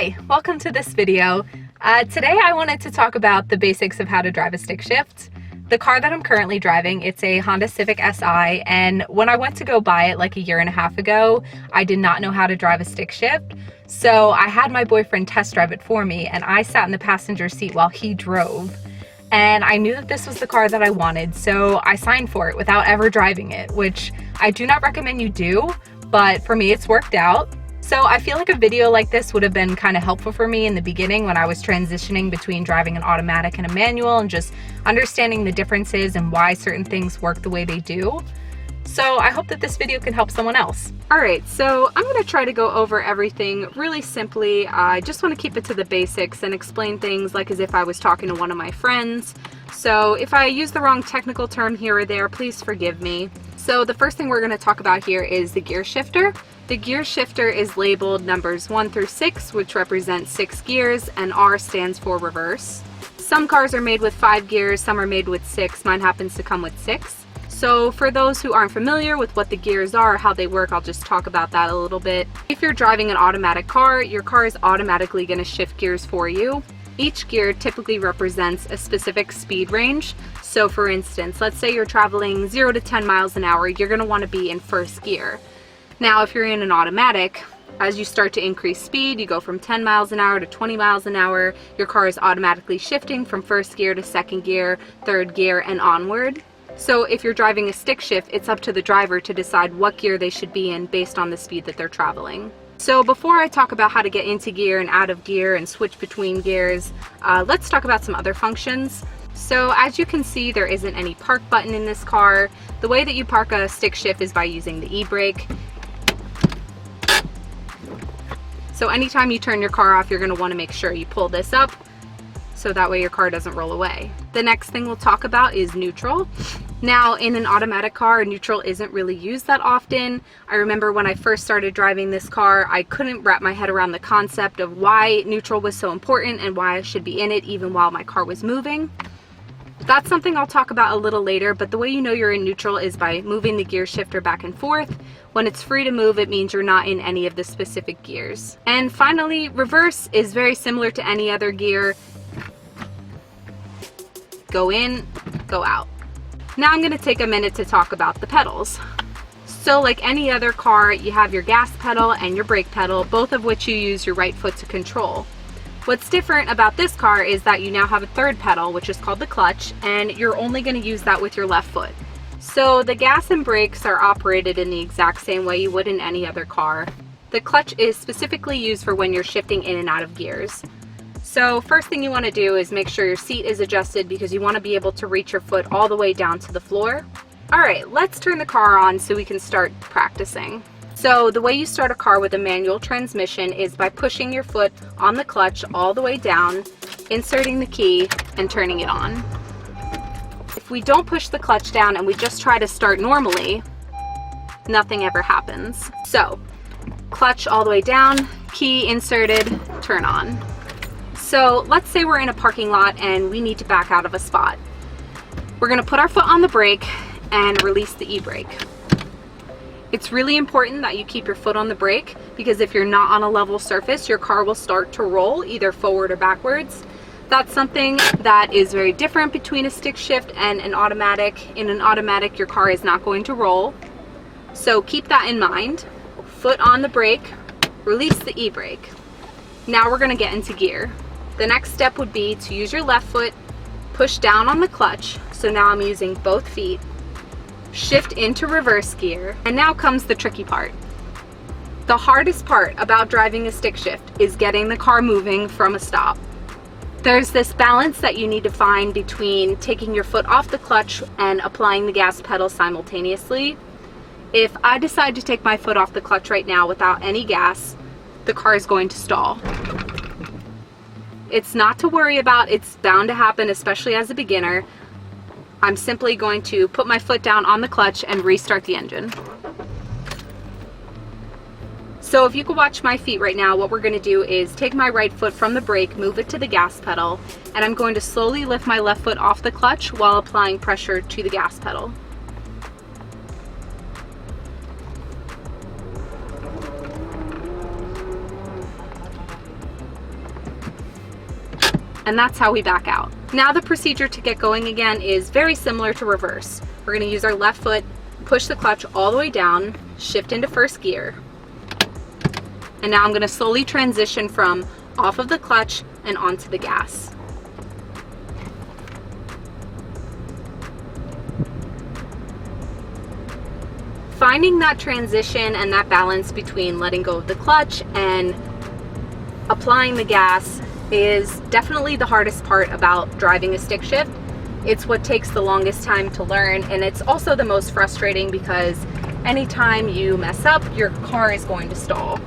Hi, welcome to this video. Today I wanted to talk about the basics of how to drive a stick shift. The car that I'm currently driving, it's a Honda Civic Si, and when I went to go buy it like a year and a half ago, I did not know how to drive a stick shift. So I had my boyfriend test drive it for me, and I sat in the passenger seat while he drove. And I knew that this was the car that I wanted, so I signed for it without ever driving it, which I do not recommend you do, but for me it's worked out. So I feel like a video like this would have been kind of helpful for me in the beginning when I was transitioning between driving an automatic and a manual and just understanding the differences and why certain things work the way they do. So I hope that this video can help someone else. Alright, so I'm going to try to go over everything really simply. I just want to keep it to the basics and explain things like as if I was talking to one of my friends. So if I use the wrong technical term here or there, please forgive me. So the first thing we're going to talk about here is the gear shifter. The gear shifter is labeled numbers 1 through 6, which represent 6 gears, and R stands for reverse. Some cars are made with 5 gears, some are made with 6. Mine happens to come with 6. So for those who aren't familiar with what the gears are or how they work, I'll just talk about that a little bit. If you're driving an automatic car, your car is automatically going to shift gears for you. Each gear typically represents a specific speed range. So for instance, let's say you're traveling 0 to 10 miles an hour, you're going to want to be in first gear. Now, if you're in an automatic, as you start to increase speed, you go from 10 miles an hour to 20 miles an hour, your car is automatically shifting from first gear to second gear, third gear, and onward. So if you're driving a stick shift, it's up to the driver to decide what gear they should be in based on the speed that they're traveling. So before I talk about how to get into gear and out of gear and switch between gears, let's talk about some other functions. So as you can see, there isn't any park button in this car. The way that you park a stick shift is by using the e-brake. So anytime you turn your car off, you're going to want to make sure you pull this up so that way your car doesn't roll away. The next thing we'll talk about is neutral. Now, in an automatic car, neutral isn't really used that often. I remember when I first started driving this car, I couldn't wrap my head around the concept of why neutral was so important and why I should be in it even while my car was moving. That's something I'll talk about a little later, but the way you know you're in neutral is by moving the gear shifter back and forth. When it's free to move, it means you're not in any of the specific gears. And finally, reverse is very similar to any other gear. Go in, go out. Now I'm going to take a minute to talk about the pedals. So like any other car, you have your gas pedal and your brake pedal, both of which you use your right foot to control. What's different about this car is that you now have a third pedal, which is called the clutch, and you're only going to use that with your left foot. So the gas and brakes are operated in the exact same way you would in any other car. The clutch is specifically used for when you're shifting in and out of gears. So first thing you want to do is make sure your seat is adjusted because you want to be able to reach your foot all the way down to the floor. Alright, let's turn the car on so we can start practicing. So the way you start a car with a manual transmission is by pushing your foot on the clutch all the way down, inserting the key, and turning it on. If we don't push the clutch down and we just try to start normally, nothing ever happens. So, clutch all the way down, key inserted, turn on. So let's say we're in a parking lot and we need to back out of a spot. We're going to put our foot on the brake and release the e-brake. It's really important that you keep your foot on the brake because if you're not on a level surface, your car will start to roll either forward or backwards. That's something that is very different between a stick shift and an automatic. In an automatic, your car is not going to roll. So keep that in mind. Foot on the brake, release the e-brake. Now we're going to get into gear. The next step would be to use your left foot, push down on the clutch. So now I'm using both feet. Shift into reverse gear, and now comes the tricky part. The hardest part about driving a stick shift is getting the car moving from a stop. There's this balance that you need to find between taking your foot off the clutch and applying the gas pedal simultaneously. If I decide to take my foot off the clutch right now without any gas, the car is going to stall. It's not to worry about, it's bound to happen, especially as a beginner. I'm simply going to put my foot down on the clutch and restart the engine. So if you could watch my feet right now, what we're going to do is take my right foot from the brake, move it to the gas pedal, and I'm going to slowly lift my left foot off the clutch while applying pressure to the gas pedal. and that's how we back out. Now the procedure to get going again is very similar to reverse. We're gonna use our left foot, push the clutch all the way down, shift into first gear. And now I'm gonna slowly transition from off of the clutch and onto the gas. Finding that transition and that balance between letting go of the clutch and applying the gas is definitely the hardest part about driving a stick shift. It's what takes the longest time to learn, and it's also the most frustrating because anytime you mess up, your car is going to stall.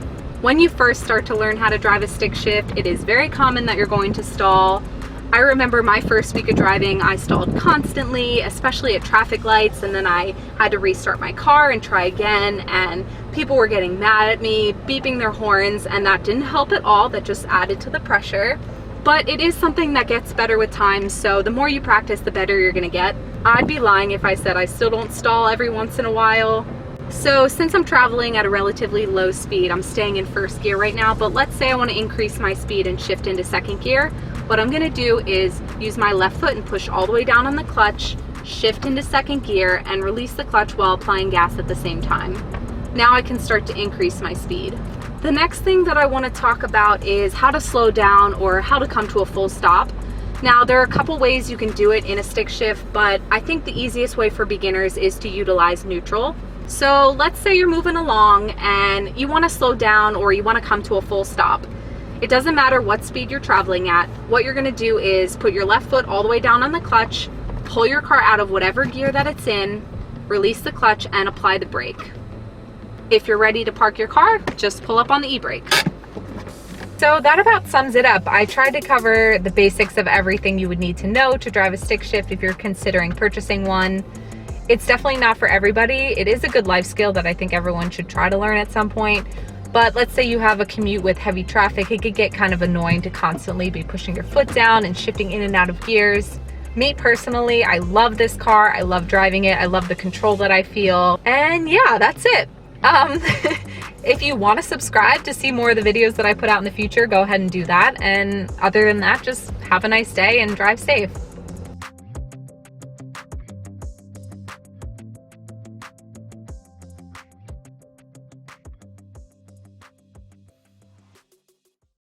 When you first start to learn how to drive a stick shift, it is very common that you're going to stall. I remember my first week of driving, I stalled constantly, especially at traffic lights, and then I had to restart my car and try again, and people were getting mad at me, beeping their horns, and that didn't help at all. That just added to the pressure. But it is something that gets better with time, so the more you practice, the better you're gonna get. I'd be lying if I said I still don't stall every once in a while. So since I'm traveling at a relatively low speed, I'm staying in first gear right now, but let's say I want to increase my speed and shift into second gear. What I'm going to do is use my left foot and push all the way down on the clutch, shift into second gear, and release the clutch while applying gas at the same time. Now I can start to increase my speed. The next thing that I want to talk about is how to slow down or how to come to a full stop. Now there are a couple ways you can do it in a stick shift, but I think the easiest way for beginners is to utilize neutral. So let's say you're moving along and you want to slow down or you want to come to a full stop. It doesn't matter what speed you're traveling at. What you're going to do is put your left foot all the way down on the clutch, pull your car out of whatever gear that it's in, release the clutch, and apply the brake. If you're ready to park your car, just pull up on the e-brake. So that about sums it up. I tried to cover the basics of everything you would need to know to drive a stick shift if you're considering purchasing one. It's definitely not for everybody. It is a good life skill that I think everyone should try to learn at some point. But let's say you have a commute with heavy traffic, it could get kind of annoying to constantly be pushing your foot down and shifting in and out of gears. Me personally, I love this car. I love driving it. I love the control that I feel. And yeah, that's it. If you want to subscribe to see more of the videos that I put out in the future, go ahead and do that. And other than that, just have a nice day and drive safe.